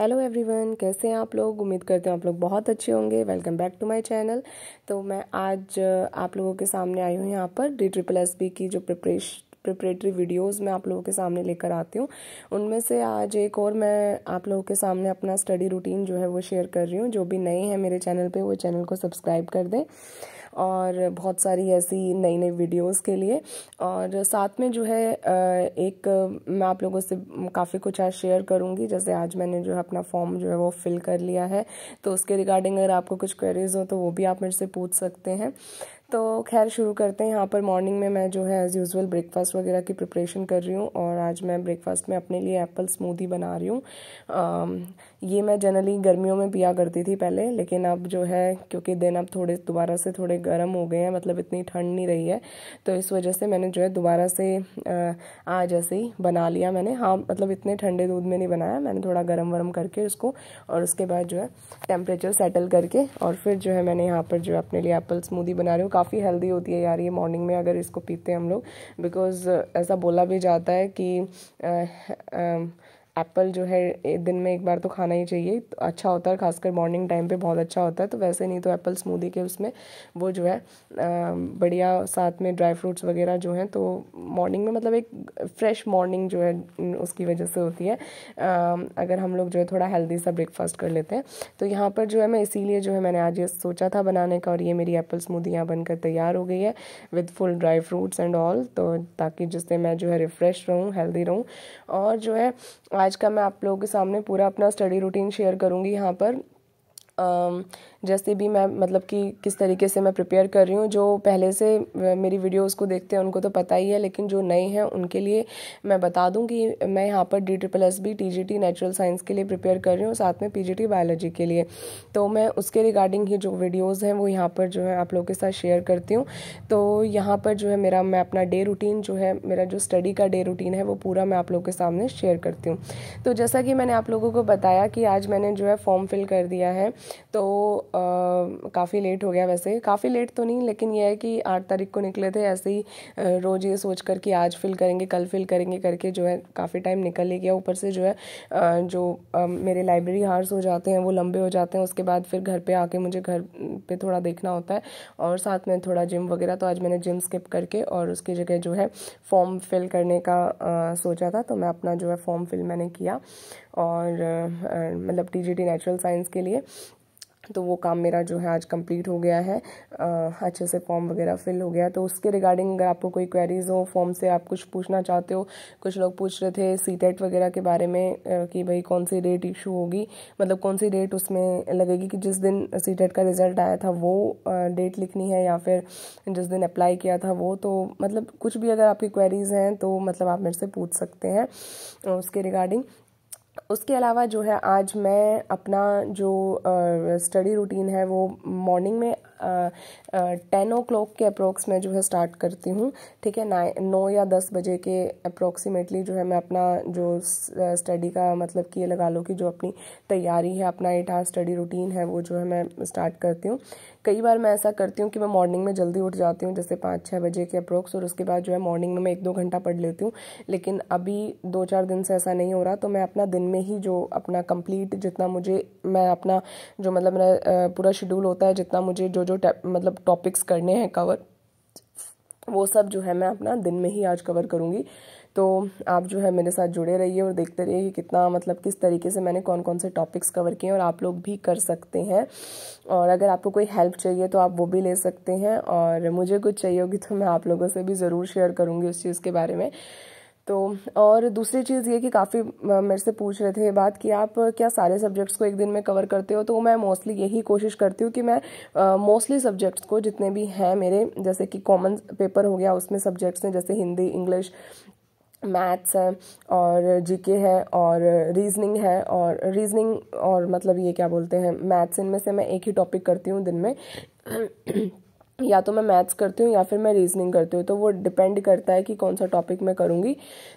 Hello everyone, कैसे हैं आप लोग। उम्मीद करते हैं आप लोग बहुत अच्छे होंगे। Welcome back to my channel. तो मैं आज आप लोगों के सामने आई हूँ यहाँ पर DSSB की जो प्रिपरेटरी वीडियोस मैं आप लोगों के सामने लेकर आती हूँ। उनमें से आज एक और मैं आप लोगों के सामने अपना स्टडी रूटीन जो है वो शेयर कर रही हूँ। जो भी नए हैं मेरे चैनल पे वो चैनल को सब्सक्राइब कर दें और बहुत सारी ऐसी नई नई वीडियोस के लिए। और साथ में जो है एक मैं आप लोगों से काफ़ी कुछ आज शेयर करूँगी। जैसे आज मैंने जो है अपना फॉर्म जो है वो फिल कर लिया है, तो उसके रिगार्डिंग अगर आपको कुछ क्वेरीज हो तो वो भी आप मेरे से पूछ सकते हैं। तो खैर शुरू करते हैं। यहाँ पर मॉर्निंग में मैं जो है एज़ यूजुअल ब्रेकफास्ट वगैरह की प्रिपरेशन कर रही हूँ और आज मैं ब्रेकफास्ट में अपने लिए एप्पल स्मूदी बना रही हूँ। ये मैं जनरली गर्मियों में पिया करती थी पहले, लेकिन अब जो है क्योंकि दिन अब थोड़े दोबारा से थोड़े गर्म हो गए हैं, मतलब इतनी ठंड नहीं रही है, तो इस वजह से मैंने जो है दोबारा से आज ऐसे ही बना लिया मैंने। हाँ, मतलब इतने ठंडे दूध में नहीं बनाया मैंने, थोड़ा गर्म वर्म करके उसको और उसके बाद जो है टेम्परेचर सेटल करके और फिर जो है मैंने यहाँ पर जो है अपने लिए एप्पल स्मूदी बना रही हूँ। काफ़ी हेल्दी होती है यार ये मॉर्निंग में अगर इसको पीते हैं हम लोग, बिकॉज़ ऐसा बोला भी जाता है कि एप्पल जो है दिन में एक बार तो खाना ही चाहिए, तो अच्छा होता है, खासकर मॉर्निंग टाइम पे बहुत अच्छा होता है। तो वैसे नहीं तो एप्पल स्मूदी के उसमें वो जो है बढ़िया साथ में ड्राई फ्रूट्स वगैरह जो हैं, तो मॉर्निंग में मतलब एक फ्रेश मॉर्निंग जो है उसकी वजह से होती है अगर हम लोग जो है थोड़ा हेल्दी सा ब्रेकफास्ट कर लेते हैं। तो यहाँ पर जो है मैं इसीलिए जो है मैंने आज ये सोचा था बनाने का, और ये मेरी एप्पल स्मूदी यहाँ बनकर तैयार हो गई है with full dry fruits and all, तो ताकि जिससे मैं जो है रिफ़्रेश रहूँ, हेल्दी रहूँ। और जो है आज का मैं आप लोगों के सामने पूरा अपना स्टडी रूटीन शेयर करूँगी यहाँ पर। जैसे भी मैं मतलब कि किस तरीके से मैं प्रिपेयर कर रही हूँ। जो पहले से मेरी वीडियोस को देखते हैं उनको तो पता ही है, लेकिन जो नए हैं उनके लिए मैं बता दूँ कि मैं यहाँ पर DSSB TGT नेचुरल साइंस के लिए प्रिपेयर कर रही हूँ, साथ में PGT बायोलॉजी के लिए। तो मैं उसके रिगार्डिंग ही जो वीडियोज़ हैं वो यहाँ पर जो है आप लोगों के साथ शेयर करती हूँ। तो यहाँ पर जो है मैं अपना डे रूटीन जो है, मेरा जो स्टडी का डे रूटीन है वो पूरा मैं आप लोगों के सामने शेयर करती हूँ। तो जैसा कि मैंने आप लोगों को बताया कि आज मैंने जो है फॉर्म फिल कर दिया है, तो काफ़ी लेट हो गया। वैसे काफ़ी लेट तो नहीं, लेकिन यह है कि 8 तारीख को निकले थे, ऐसे ही रोज़ ये सोच कर कि आज फिल करेंगे कल फिल करेंगे करके जो है काफ़ी टाइम निकल ही गया। ऊपर से जो है मेरे लाइब्रेरी हार्स हो जाते हैं वो लंबे हो जाते हैं, उसके बाद फिर घर पे आके मुझे घर पे थोड़ा देखना होता है और साथ में थोड़ा जिम वगैरह। तो आज मैंने जिम स्किप करके और उसकी जगह जो है फॉर्म फिल करने का सोचा था, तो मैं अपना जो है फॉर्म फिल मैंने किया और मतलब TGT नेचुरल साइंस के लिए। तो वो काम मेरा जो है आज कंप्लीट हो गया है, अच्छे से फॉर्म वगैरह फिल हो गया। तो उसके रिगार्डिंग अगर आपको कोई क्वेरीज हो, फॉर्म से आप कुछ पूछना चाहते हो, कुछ लोग पूछ रहे थे सीटेट वगैरह के बारे में कि भाई कौन सी डेट इशू होगी, मतलब कौन सी डेट उसमें लगेगी कि जिस दिन सीटेट का रिजल्ट आया था वो डेट लिखनी है या फिर जिस दिन अप्लाई किया था वो। तो मतलब कुछ भी अगर आपकी क्वेरीज हैं तो मतलब आप मेरे से पूछ सकते हैं उसके रिगार्डिंग। उसके अलावा जो है आज मैं अपना जो स्टडी रूटीन है वो मॉर्निंग में 10 o'clock के अप्रोक्स में जो है स्टार्ट करती हूँ। ठीक है, 9 या 10 बजे के अप्रोक्सीमेटली जो है मैं अपना जो स्टडी का मतलब कि ये लगा लो कि जो अपनी तैयारी है, अपना 8 आवर स्टडी रूटीन है वो जो है मैं स्टार्ट करती हूँ। कई बार मैं ऐसा करती हूँ कि मैं मॉर्निंग में जल्दी उठ जाती हूँ, जैसे 5-6 बजे के अप्रोक्स, और उसके बाद जो है मॉर्निंग में मैं 1-2 घंटा पढ़ लेती हूँ। लेकिन अभी 2-4 दिन से ऐसा नहीं हो रहा, तो मैं अपना दिन में ही जो अपना कंप्लीट जितना मुझे मैं अपना जो मतलब मेरा पूरा शेड्यूल होता है, जितना मुझे जो जो मतलब टॉपिक्स करने हैं कवर, वो सब जो है मैं अपना दिन में ही आज कवर करूँगी। तो आप जो है मेरे साथ जुड़े रहिए और देखते रहिए कि कितना मतलब किस तरीके से मैंने कौन कौन से टॉपिक्स कवर किए हैं, और आप लोग भी कर सकते हैं। और अगर आपको कोई हेल्प चाहिए तो आप वो भी ले सकते हैं, और मुझे कुछ चाहिए होगी तो मैं आप लोगों से भी ज़रूर शेयर करूँगी उस चीज़ के बारे में। तो और दूसरी चीज़ ये कि काफ़ी मेरे से पूछ रहे थे ये बात कि आप क्या सारे सब्जेक्ट्स को एक दिन में कवर करते हो। तो मैं मोस्टली यही कोशिश करती हूँ कि मैं मोस्टली सब्जेक्ट्स को जितने भी हैं मेरे, जैसे कि कॉमन पेपर हो गया उसमें सब्जेक्ट्स हैं जैसे हिंदी, इंग्लिश, मैथ्स है और जीके है और रीजनिंग है, और मतलब ये क्या बोलते हैं मैथ्स, इनमें से मैं एक ही टॉपिक करती हूँ दिन में या तो मैं मैथ्स करती हूँ या फिर मैं रीजनिंग करती हूँ, तो वो डिपेंड करता है कि कौन सा टॉपिक मैं करूँगी।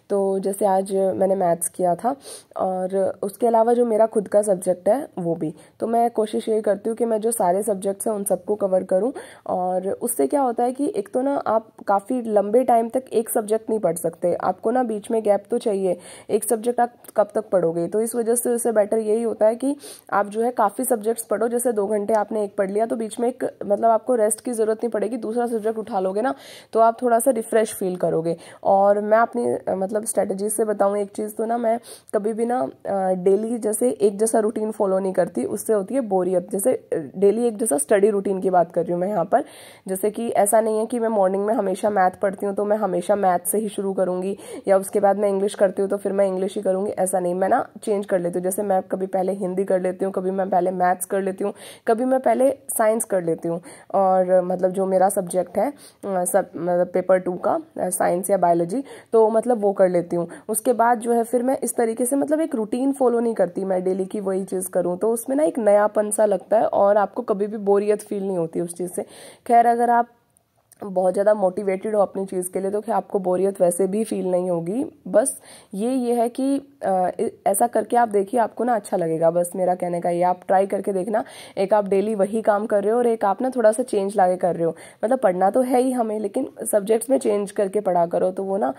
तो जैसे आज मैंने मैथ्स किया था, और उसके अलावा जो मेरा खुद का सब्जेक्ट है वो भी, तो मैं कोशिश यही करती हूँ कि मैं जो सारे सब्जेक्ट्स हैं उन सबको कवर करूँ। और उससे क्या होता है कि एक तो ना आप काफ़ी लंबे टाइम तक एक सब्जेक्ट नहीं पढ़ सकते, आपको ना बीच में गैप तो चाहिए। एक सब्जेक्ट आप कब तक पढ़ोगे, तो इस वजह से उससे बेटर यही होता है कि आप जो है काफ़ी सब्जेक्ट्स पढ़ो। जैसे 2 घंटे आपने एक पढ़ लिया, तो बीच में एक मतलब आपको रेस्ट की जरूरत नहीं पड़ेगी, दूसरा सब्जेक्ट उठा लोगे ना तो आप थोड़ा सा रिफ्रेश फील करोगे। और मैं अपनी मतलब स्ट्रेटजी से बताऊं एक चीज़, तो ना मैं कभी भी ना डेली जैसे एक जैसा रूटीन फॉलो नहीं करती, उससे होती है बोरियत। जैसे डेली एक जैसा स्टडी रूटीन की बात कर रही हूँ मैं यहाँ पर। जैसे कि ऐसा नहीं है कि मैं मॉर्निंग में हमेशा मैथ पढ़ती हूँ तो मैं हमेशा मैथ से ही शुरू करूँगी, या उसके बाद मैं इंग्लिश करती हूँ तो फिर मैं इंग्लिश ही करूँगी, ऐसा नहीं। मैं ना चेंज कर लेती हूँ, जैसे मैं कभी पहले हिंदी कर लेती हूँ, कभी मैं पहले मैथ्स कर लेती हूँ, कभी मैं पहले साइंस कर लेती हूँ। और मतलब जो मेरा सब्जेक्ट है सब मतलब पेपर 2 का साइंस या बायोलॉजी, तो मतलब वो कर लेती हूँ। उसके बाद जो है फिर मैं इस तरीके से मतलब एक रूटीन फॉलो नहीं करती मैं डेली की वही चीज़ करूँ, तो उसमें ना एक नयापन सा लगता है और आपको कभी भी बोरियत फील नहीं होती उस चीज़ से। खैर अगर आप बहुत ज़्यादा मोटिवेटेड हो अपनी चीज़ के लिए तो क्या आपको बोरियत वैसे भी फील नहीं होगी। बस ये है कि ऐसा करके आप देखिए, आपको ना अच्छा लगेगा। बस मेरा कहने का ये, आप ट्राई करके देखना। एक आप डेली वही काम कर रहे हो और एक आप ना थोड़ा सा चेंज लाके कर रहे हो। मतलब पढ़ना तो है ही हमें, लेकिन सब्जेक्ट्स में चेंज करके पढ़ा करो, तो वो ना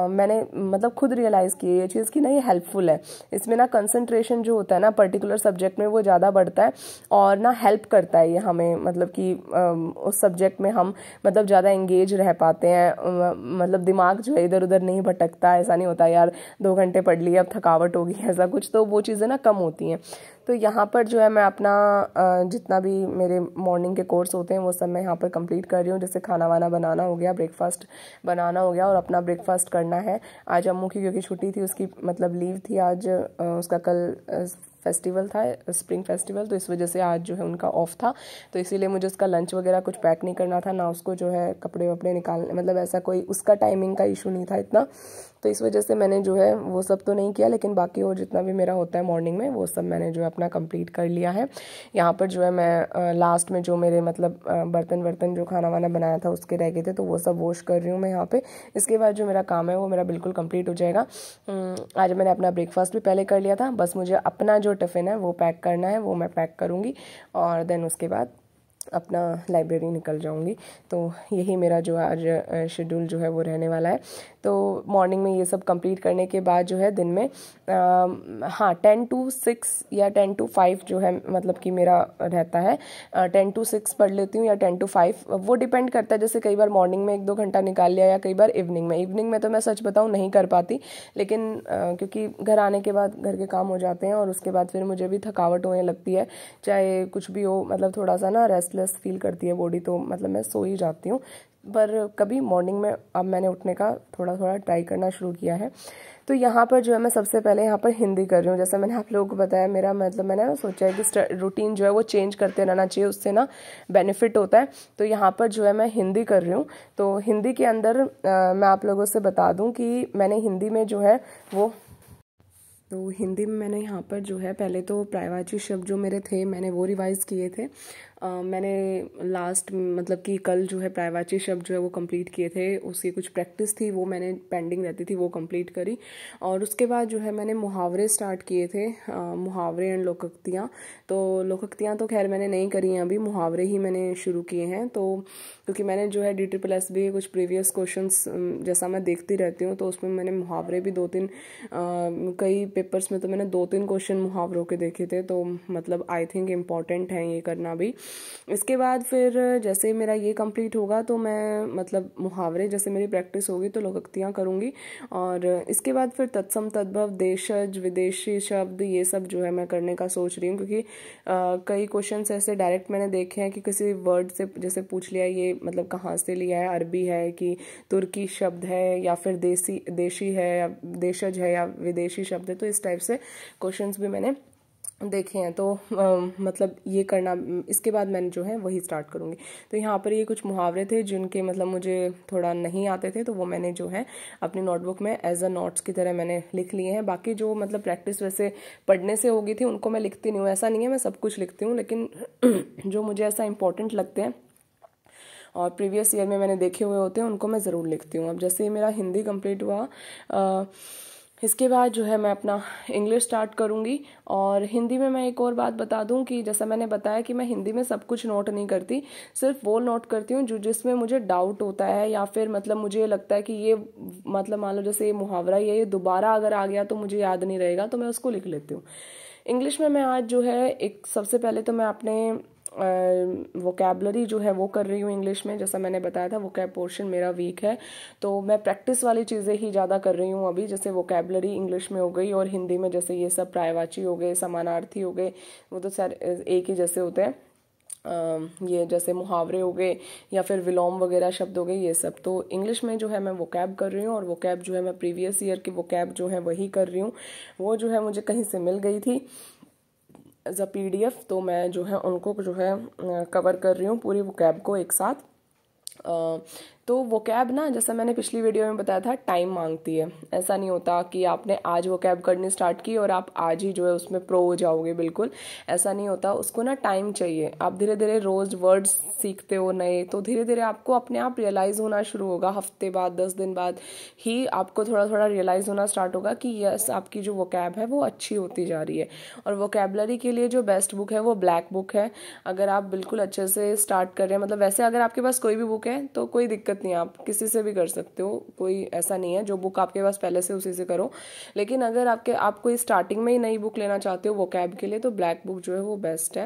मैंने मतलब खुद रियलाइज़ की ये चीज़ कि ना ये हेल्पफुल है। इसमें ना कंसंट्रेशन जो होता है ना पर्टिकुलर सब्जेक्ट में वो ज़्यादा बढ़ता है, और ना हेल्प करता है ये हमें, मतलब कि उस सब्जेक्ट में हम मतलब ज़्यादा एंगेज रह पाते हैं। मतलब दिमाग जो है इधर उधर नहीं भटकता, ऐसा नहीं होता यार 2 घंटे पढ़ लिए अब थकावट होगी ऐसा कुछ, तो वो चीज़ें ना कम होती हैं। तो यहाँ पर जो है मैं अपना जितना भी मेरे मॉर्निंग के कोर्स होते हैं वो सब मैं यहाँ पर कंप्लीट कर रही हूँ। जैसे खाना वाना बनाना हो गया, ब्रेकफास्ट बनाना हो गया, और अपना ब्रेकफास्ट करना है। आज अम्मू की क्योंकि छुट्टी थी, उसकी मतलब लीव थी आज, उसका कल फेस्टिवल था, स्प्रिंग फेस्टिवल, तो इस वजह से आज जो है उनका ऑफ था। तो इसीलिए मुझे उसका लंच वगैरह कुछ पैक नहीं करना था, ना उसको जो है कपड़े वपड़े निकालने, मतलब ऐसा कोई उसका टाइमिंग का इशू नहीं था इतना। तो इस वजह से मैंने जो है वो सब तो नहीं किया, लेकिन बाकी और जितना भी मेरा होता है मॉर्निंग में वो सब मैंने जो है अपना कंप्लीट कर लिया है। यहाँ पर जो है मैं लास्ट में जो मेरे मतलब बर्तन वर्तन जो खाना वाना बनाया था उसके रह गए थे, तो वो सब वॉश कर रही हूँ मैं यहाँ पे। इसके बाद जो मेरा काम है वो मेरा बिल्कुल कंप्लीट हो जाएगा। आज मैंने अपना ब्रेकफास्ट भी पहले कर लिया था, बस मुझे अपना जो टिफ़िन है वो पैक करना है, वो मैं पैक करूँगी और देन उसके बाद अपना लाइब्रेरी निकल जाऊंगी। तो यही मेरा जो आज शेड्यूल जो है वो रहने वाला है। तो मॉर्निंग में ये सब कंप्लीट करने के बाद जो है दिन में हाँ 10 to 6 या 10 to 5 जो है मतलब कि मेरा रहता है। 10 to 6 पढ़ लेती हूँ या 10 to 5, वो डिपेंड करता है। जैसे कई बार मॉर्निंग में 1-2 घंटा निकाल लिया, या कई बार इवनिंग में तो मैं सच बताऊँ नहीं कर पाती, लेकिन क्योंकि घर आने के बाद घर के काम हो जाते हैं और उसके बाद फिर मुझे भी थकावट होने लगती है, चाहे कुछ भी हो, मतलब थोड़ा सा ना रेस्टलेस फील करती है बॉडी, तो मतलब मैं सो ही जाती हूँ। पर कभी मॉर्निंग में अब मैंने उठने का थोड़ा थोड़ा ट्राई करना शुरू किया है। तो यहाँ पर जो है मैं सबसे पहले यहाँ पर हिंदी कर रही हूँ। जैसे मैंने आप लोगों को बताया, मेरा मतलब मैंने ना सोचा है कि रूटीन जो है वो चेंज करते रहना चाहिए, उससे ना बेनिफिट होता है। तो यहाँ पर जो है मैं हिंदी कर रही हूँ। तो हिंदी के अंदर मैं आप लोगों से बता दूँ कि मैंने हिंदी में जो है वो, तो हिंदी में मैंने यहाँ पर जो है पहले तो पर्यायवाची शब्द जो मेरे थे मैंने वो रिवाइज़ किए थे। मैंने लास्ट मतलब कि कल जो है पर्यायवाची शब्द जो है वो कंप्लीट किए थे, उसकी कुछ प्रैक्टिस थी वो मैंने पेंडिंग रहती थी वो कंप्लीट करी। और उसके बाद जो है मैंने मुहावरे स्टार्ट किए थे, मुहावरे एंड लोकोक्तियाँ। तो लोकोक्तियाँ तो खैर मैंने नहीं करी हैं अभी, मुहावरे ही मैंने शुरू किए हैं। तो क्योंकि मैंने जो है DSSB कुछ प्रीवियस क्वेश्चंस जैसा मैं देखती रहती हूँ, तो उसमें मैंने मुहावरे भी 2-3 कई पेपर्स में तो मैंने 2-3 क्वेश्चन मुहावरों के देखे थे, तो मतलब आई थिंक इम्पॉर्टेंट है ये करना भी। इसके बाद फिर जैसे मेरा ये कंप्लीट होगा तो मैं मतलब मुहावरे जैसे मेरी प्रैक्टिस होगी तो लोकोक्तियाँ करूँगी। और इसके बाद फिर तत्सम तद्भव देशज विदेशी शब्द ये सब जो है मैं करने का सोच रही हूँ, क्योंकि कई क्वेश्चंस ऐसे डायरेक्ट मैंने देखे हैं कि किसी वर्ड से जैसे पूछ लिया ये मतलब कहाँ से लिया है, अरबी है कि तुर्की शब्द है या फिर देशी है या देशज है या विदेशी शब्द है, तो इस टाइप से क्वेश्चंस भी मैंने देखे हैं। तो मतलब ये करना, इसके बाद मैंने जो है वही स्टार्ट करूँगी। तो यहाँ पर ये कुछ मुहावरे थे जिनके मतलब मुझे थोड़ा नहीं आते थे, तो वो मैंने जो है अपनी नोटबुक में एज अ नोट्स की तरह मैंने लिख लिए हैं। बाकी जो मतलब प्रैक्टिस वैसे पढ़ने से होगी थी उनको मैं लिखती नहीं हूँ, ऐसा नहीं है मैं सब कुछ लिखती हूँ, लेकिन जो मुझे ऐसा इंपॉर्टेंट लगते हैं और प्रीवियस ईयर में मैंने देखे हुए होते हैं उनको मैं ज़रूर लिखती हूँ। अब जैसे ही मेरा हिंदी कंप्लीट हुआ, इसके बाद जो है मैं अपना इंग्लिश स्टार्ट करूँगी। और हिंदी में मैं एक और बात बता दूं कि जैसा मैंने बताया कि मैं हिंदी में सब कुछ नोट नहीं करती, सिर्फ वो नोट करती हूँ जो जिसमें मुझे डाउट होता है, या फिर मतलब मुझे लगता है कि ये मतलब मान लो जैसे ये मुहावरा ये दोबारा अगर आ गया तो मुझे याद नहीं रहेगा, तो मैं उसको लिख लेती हूँ। इंग्लिश में मैं आज जो है एक सबसे पहले तो मैं अपने वोकैबलरी जो है वो कर रही हूँ इंग्लिश में। जैसा मैंने बताया था वोकैब पोर्शन मेरा वीक है, तो मैं प्रैक्टिस वाली चीज़ें ही ज़्यादा कर रही हूँ अभी। जैसे वोकैबलरी इंग्लिश में हो गई, और हिंदी में जैसे ये सब पर्यायवाची हो गए, समानार्थी हो गए, वो तो सारे एक ही जैसे होते हैं। ये जैसे मुहावरे हो गए या फिर विलोम वगैरह शब्द हो गए, ये सब तो इंग्लिश में जो है मैं वोकैब कर रही हूँ। और वोकैब जो है मैं प्रीवियस ईयर की वोकैब जो है वही कर रही हूँ। वो जो है मुझे कहीं से मिल गई थी एज अ PDF, तो मैं जो है उनको जो है कवर कर रही हूँ पूरी वोकैब को एक साथ। तो वोकैब ना, जैसा मैंने पिछली वीडियो में बताया था, टाइम मांगती है। ऐसा नहीं होता कि आपने आज वोकैब करनी स्टार्ट की और आप आज ही जो है उसमें प्रो हो जाओगे, बिल्कुल ऐसा नहीं होता। उसको ना टाइम चाहिए। आप धीरे धीरे रोज वर्ड्स सीखते हो नए, तो धीरे धीरे आपको अपने आप रियलाइज होना शुरू होगा। हफ्ते बाद 10 दिन बाद ही आपको थोड़ा थोड़ा रियलाइज होना स्टार्ट होगा कि यस, आपकी जो वोकैब है वो अच्छी होती जा रही है। और वोकैबलरी के लिए जो बेस्ट बुक है वो ब्लैक बुक है। अगर आप बिल्कुल अच्छे से स्टार्ट कर रहे हैं, मतलब वैसे अगर आपके पास कोई भी बुक है तो कोई दिक्कत नहीं, आप किसी से भी कर सकते हो, कोई ऐसा नहीं है। जो बुक आपके पास पहले से उसी से करो। लेकिन अगर आप कोई स्टार्टिंग में ही नई बुक लेना चाहते हो वोकैब के लिए, तो ब्लैक बुक जो है वो बेस्ट है।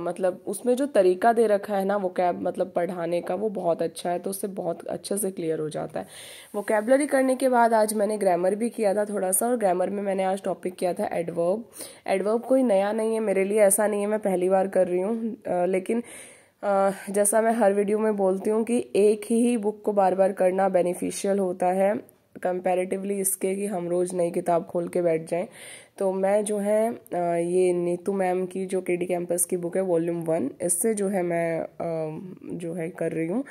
मतलब उसमें जो तरीका दे रखा है ना वोकैब मतलब पढ़ाने का, वो बहुत अच्छा है, तो उससे बहुत अच्छे से क्लियर हो जाता है। वोकैबलरी करने के बाद आज मैंने ग्रामर भी किया था थोड़ा सा, और ग्रामर में मैंने आज टॉपिक किया था एडवर्ब। एडवर्ब कोई नया नहीं है मेरे लिए, ऐसा नहीं है मैं पहली बार कर रही हूँ, लेकिन जैसा मैं हर वीडियो में बोलती हूँ कि एक ही बुक को बार बार करना बेनिफिशियल होता है कंपैरेटिवली इसके कि हम रोज नई किताब खोल के बैठ जाएं। तो मैं जो है ये नीतू मैम की जो KD कैंपस की बुक है वॉल्यूम 1, इससे जो है मैं जो है कर रही हूँ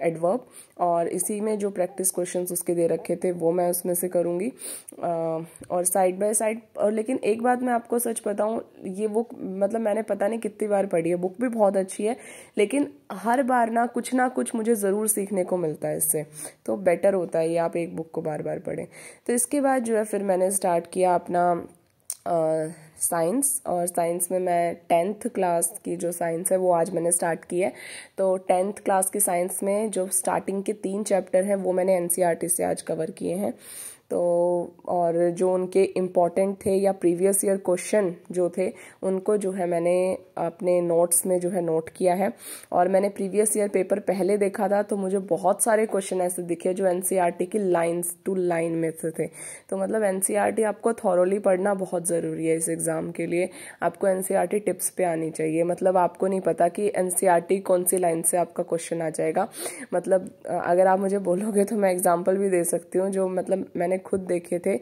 एडवर्ब। और इसी में जो प्रैक्टिस क्वेश्चंस उसके दे रखे थे वो मैं उसमें से करूँगी, और साइड बाय साइड। और लेकिन एक बात मैं आपको सच बताऊँ, ये बुक मतलब मैंने पता नहीं कितनी बार पढ़ी है, बुक भी बहुत अच्छी है, लेकिन हर बार ना कुछ मुझे ज़रूर सीखने को मिलता है इससे। तो बेटर होता है ये आप एक बुक को बार बार पढ़ें। तो इसके बाद जो है फिर मैंने स्टार्ट किया अपना साइंस। और साइंस में मैं 10th क्लास की जो साइंस है वो आज मैंने स्टार्ट की है। तो 10th क्लास की साइंस में जो स्टार्टिंग के 3 चैप्टर हैं वो मैंने NCERT से आज कवर किए हैं। तो और जो उनके इम्पॉर्टेंट थे या प्रीवियस ईयर क्वेश्चन जो थे उनको जो है मैंने अपने नोट्स में जो है नोट किया है। और मैंने प्रीवियस ईयर पेपर पहले देखा था, तो मुझे बहुत सारे क्वेश्चन ऐसे दिखे जो NCERT की लाइन्स टू लाइन में से थे। तो मतलब NCERT आपको थॉरोली पढ़ना बहुत ज़रूरी है इस एग्ज़ाम के लिए। आपको NCERT टिप्स पे आनी चाहिए, मतलब आपको नहीं पता कि NCERT कौन सी लाइन से आपका क्वेश्चन आ जाएगा। मतलब अगर आप मुझे बोलोगे तो मैं एग्जाम्पल भी दे सकती हूँ जो मतलब मैंने खुद देखे थे।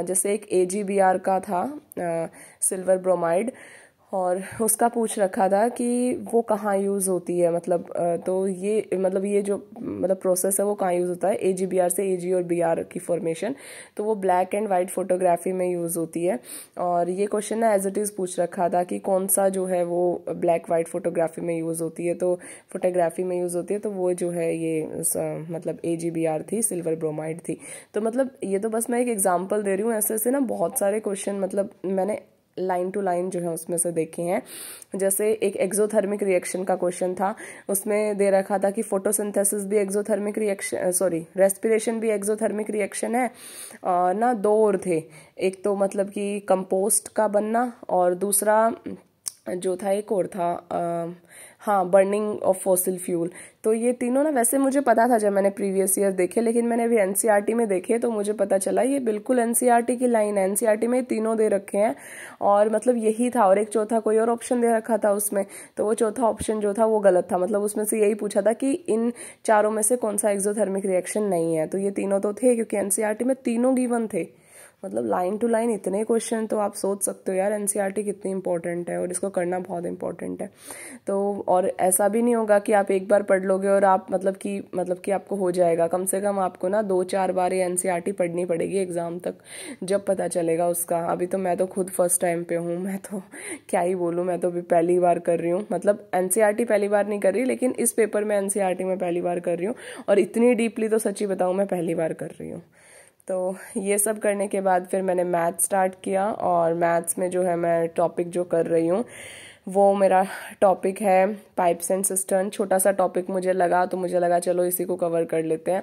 जैसे एक AGBR का था सिल्वर ब्रोमाइड, और उसका पूछ रखा था कि वो कहाँ यूज़ होती है, मतलब तो ये जो मतलब प्रोसेस है वो कहाँ यूज़ होता है। AGBR से AG और BR की फॉर्मेशन, तो वो ब्लैक एंड वाइट फोटोग्राफी में यूज़ होती है। और ये क्वेश्चन ना एज इट इज़ पूछ रखा था कि कौन सा जो है वो ब्लैक वाइट फोटोग्राफी में यूज़ होती है, तो फोटोग्राफी में यूज़ होती है, तो वो जो है ये मतलब AGBR थी, सिल्वर ब्रोमाइड थी। तो मतलब ये तो बस मैं एक एग्जाम्पल दे रही हूँ, ऐसे ऐसे ना बहुत सारे क्वेश्चन मतलब मैंने लाइन टू लाइन जो है उसमें से देखे हैं। जैसे एक एक्सोथर्मिक रिएक्शन का क्वेश्चन था, उसमें दे रखा था कि फोटोसिंथेसिस भी एक्सोथर्मिक रिएक्शन, सॉरी रेस्पिरेशन भी एक्सोथर्मिक रिएक्शन है। ना 2 और थे, एक तो मतलब कि कंपोस्ट का बनना, और दूसरा जो था एक और था हाँ बर्निंग ऑफ फॉसिल फ्यूल। तो ये तीनों ना वैसे मुझे पता था जब मैंने प्रीवियस ईयर देखे, लेकिन मैंने अभी NCERT में देखे तो मुझे पता चला ये बिल्कुल NCERT की लाइन है। NCERT में तीनों दे रखे हैं, और मतलब यही था, और एक चौथा कोई और ऑप्शन दे रखा था उसमें, तो वो चौथा ऑप्शन जो था वो गलत था। मतलब उसमें से यही पूछा था कि इन चारों में से कौन सा एक्सोथर्मिक रिएक्शन नहीं है, तो ये तीनों तो थे क्योंकि NCERT में तीनों गिवन थे। मतलब लाइन टू लाइन इतने क्वेश्चन, तो आप सोच सकते हो यार एनसीईआरटी कितनी इंपॉर्टेंट है और इसको करना बहुत इंपॉर्टेंट है। तो और ऐसा भी नहीं होगा कि आप एक बार पढ़ लोगे और आप मतलब कि आपको हो जाएगा। कम से कम आपको ना 2-4 बार ये एनसीईआरटी पढ़नी पड़ेगी एग्जाम तक, जब पता चलेगा उसका। अभी तो मैं तो खुद फर्स्ट टाइम पे हूँ, मैं तो क्या ही बोलूँ, मैं तो अभी पहली बार कर रही हूँ। मतलब एनसीईआरटी पहली बार नहीं कर रही, लेकिन इस पेपर में एनसीईआरटी में पहली बार कर रही हूँ, और इतनी डीपली तो सच्ची बताऊँ मैं पहली बार कर रही हूँ। तो ये सब करने के बाद फिर मैंने मैथ स्टार्ट किया, और मैथ्स में जो है मैं टॉपिक जो कर रही हूँ वो मेरा टॉपिक है पाइप्स एंड सिस्टर्न। छोटा सा टॉपिक मुझे लगा, तो मुझे लगा चलो इसी को कवर कर लेते हैं।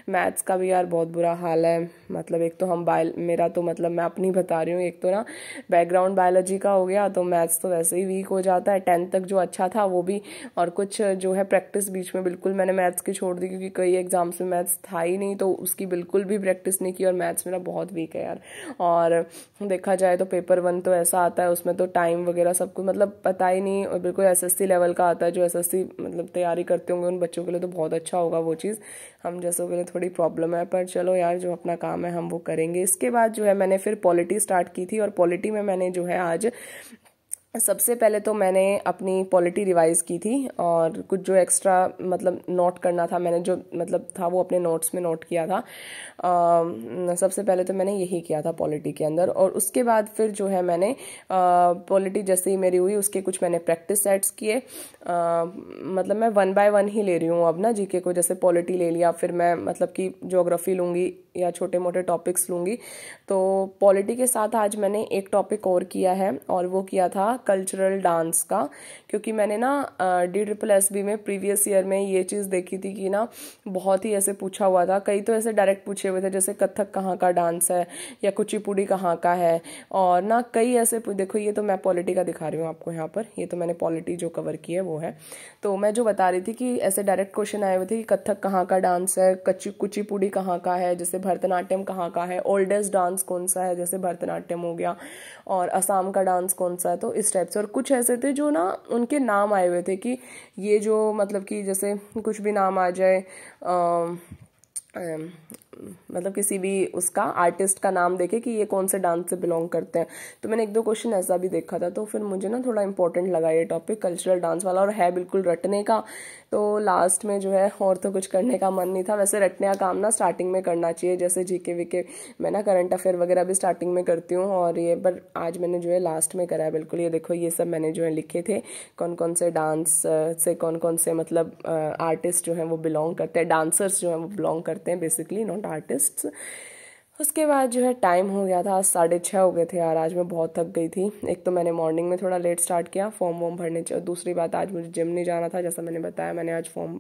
मैथ्स का भी यार बहुत बुरा हाल है। मतलब एक तो हम मेरा तो मतलब मैं अपनी बता रही हूँ, एक तो ना बैकग्राउंड बायोलॉजी का हो गया, तो मैथ्स तो वैसे ही वीक हो जाता है। 10th तक जो अच्छा था वो भी, और कुछ जो है प्रैक्टिस बीच में बिल्कुल मैंने मैथ्स की छोड़ दी, क्योंकि कई एग्जाम्स में मैथ्स था ही नहीं, तो उसकी बिल्कुल भी प्रैक्टिस नहीं की, और मैथ्स मेरा बहुत वीक है यार। और देखा जाए तो पेपर 1 तो ऐसा आता है, उसमें तो टाइम वगैरह सब कुछ मतलब पता ही नहीं, और बिल्कुल एसएससी लेवल का आता है। जो एसएससी मतलब तैयारी करते होंगे उन बच्चों के लिए तो बहुत अच्छा होगा वो चीज़, हम जैसों के लिए थोड़ी प्रॉब्लम है। पर चलो यार, जो अपना काम है हम वो करेंगे। इसके बाद जो है मैंने फिर पॉलिटी स्टार्ट की थी, और पॉलिटी में मैंने जो है आज सबसे पहले तो मैंने अपनी पॉलिटी रिवाइज की थी, और कुछ जो एक्स्ट्रा मतलब नोट करना था मैंने, जो मतलब था वो अपने नोट्स में नोट किया था। सबसे पहले तो मैंने यही किया था पॉलिटी के अंदर, और उसके बाद फिर जो है मैंने पॉलिटी जैसे ही मेरी हुई उसके कुछ मैंने प्रैक्टिस सेट्स किए। मतलब मैं 1 बाय 1 ही ले रही हूँ अब ना जीके को। जैसे पॉलिटी ले लिया, फिर मैं मतलब कि ज्योग्राफी लूँगी या छोटे मोटे टॉपिक्स लूँगी। तो पॉलिटी के साथ आज मैंने एक टॉपिक और किया है, और वो किया था कल्चरल डांस का। क्योंकि मैंने ना DSSB में प्रीवियस ईयर में ये चीज़ देखी थी कि ना बहुत ही ऐसे पूछा हुआ था, कई तो ऐसे डायरेक्ट पूछे हुए थे, जैसे कथक कहाँ का डांस है या कुचिपुड़ी कहाँ का है, और ना कई ऐसे देखो, ये तो मैं पॉलिटी का दिखा रही हूँ आपको यहाँ पर, ये तो मैंने पॉलिटी जो कवर की है वो है। तो मैं जो बता रही थी कि ऐसे डायरेक्ट क्वेश्चन आए हुए थे कि कथक कहाँ का डांस है, कुचिपुड़ी कहाँ का है, जैसे भरतनाट्यम कहाँ का है, ओल्डेस्ट डांस कौन सा है, जैसे भरतनाट्यम हो गया, और असम का डांस कौन सा है। तो इस टाइप से, और कुछ ऐसे थे जो ना उनके नाम आए हुए थे कि ये जो मतलब कि जैसे कुछ भी नाम आ जाए, मतलब किसी भी उसका आर्टिस्ट का नाम देखे कि ये कौन से डांस से बिलोंग करते हैं। तो मैंने 1-2 क्वेश्चन ऐसा भी देखा था, तो फिर मुझे ना थोड़ा इंपॉर्टेंट लगा ये टॉपिक कल्चरल डांस वाला, और है बिल्कुल रटने का। तो लास्ट में जो है और तो कुछ करने का मन नहीं था। वैसे रटने का काम ना स्टार्टिंग में करना चाहिए, जैसे जीके वीके मैं ना करंट अफेयर वगैरह भी स्टार्टिंग में करती हूँ, और ये पर आज मैंने जो है लास्ट में करा है बिल्कुल। ये देखो, ये सब मैंने जो है लिखे थे, कौन कौन से डांस से कौन कौन से मतलब आर्टिस्ट जो हैं वो बिलोंग करते हैं, डांसर्स जो हैं वो बिलोंग करते हैं बेसिकली, नॉट आर्टिस्ट्स। उसके बाद जो है टाइम हो गया था, 6:30 हो गए थे यार। आज मैं बहुत थक गई थी। एक तो मैंने मॉर्निंग में थोड़ा लेट स्टार्ट किया फॉर्म वॉर्म भरने, दूसरी बात आज मुझे जिम नहीं जाना था, जैसा मैंने बताया। मैंने आज फॉर्म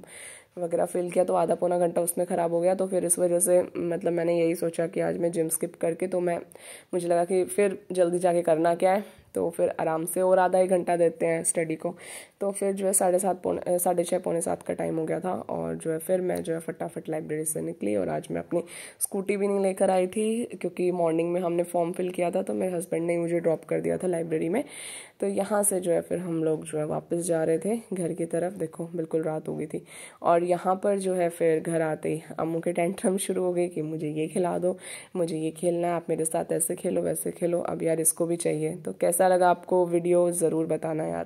वगैरह फिल किया तो आधा पौना घंटा उसमें ख़राब हो गया, तो फिर इस वजह से मतलब मैंने यही सोचा कि आज मैं जिम स्किप करके, तो मुझे लगा कि फिर जल्दी जाके करना क्या है, तो फिर आराम से और आधा 1 घंटा देते हैं स्टडी को। तो फिर जो है 6:30 पौने 7 का टाइम हो गया था, और जो है फिर मैं जो है फटाफट लाइब्रेरी से निकली। और आज मैं अपनी स्कूटी भी नहीं लेकर आई थी, क्योंकि मॉर्निंग में हमने फॉर्म फिल किया था, तो मेरे हस्बैंड ने मुझे ड्रॉप कर दिया था लाइब्रेरी में। तो यहाँ से जो है फिर हम लोग जो है वापस जा रहे थे घर की तरफ। देखो बिल्कुल रात हो गई थी, और यहाँ पर जो है फिर घर आते ही अम्मू के टेंट्रम शुरू हो गई कि मुझे ये खिला दो, मुझे ये खेलना है, आप मेरे साथ ऐसे खेलो वैसे खेलो, अब यार इसको भी चाहिए। तो कैसा लगा आपको वीडियो ज़रूर बताना यार।